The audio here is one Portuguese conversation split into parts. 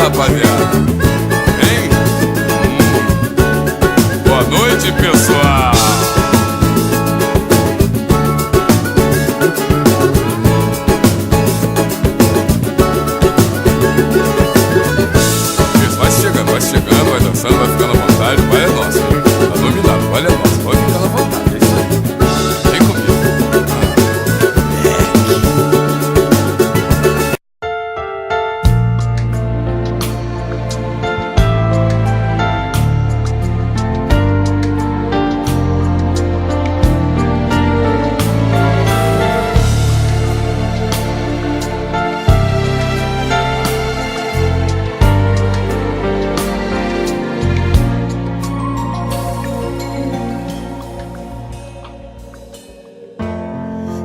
rapaziada? Hein? Boa noite, pessoal. Isso, vai chegando, vai dançando, vai ficando à vontade. Vai é nosso, tá dominado, vai é nosso, pode ficar à vontade. É isso aí. Vem comigo.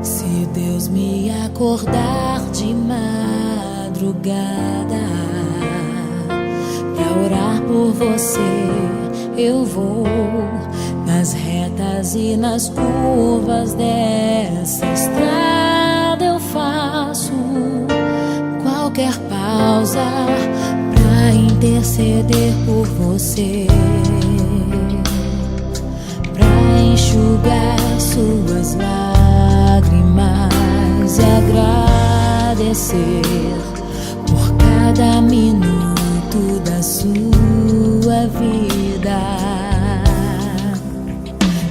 Se Deus me acordar de madrugada pra orar por você, eu vou nas retas e nas curvas dessa estrada. Eu faço qualquer pausa pra interceder por você, pra enxugar suas lágrimas e agradecer por cada minuto da sua vida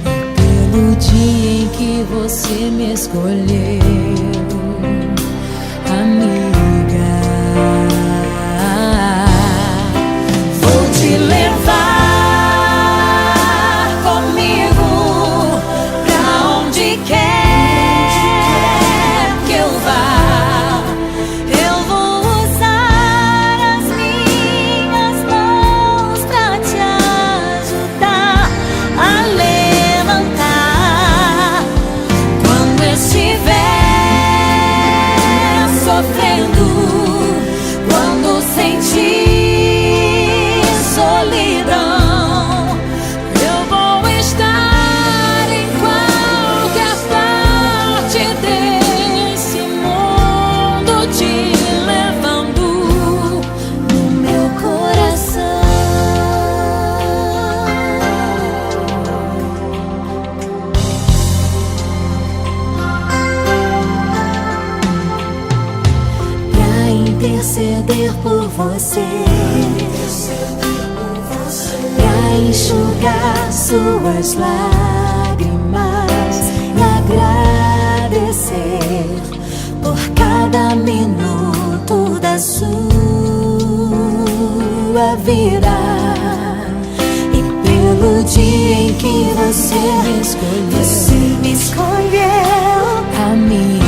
e pelo dia em que você me escolheu, amiga. Vou te levar interceder por você, pra enxugar suas lágrimas e agradecer por cada minuto da sua vida e pelo dia em que você me escolheu, amiga.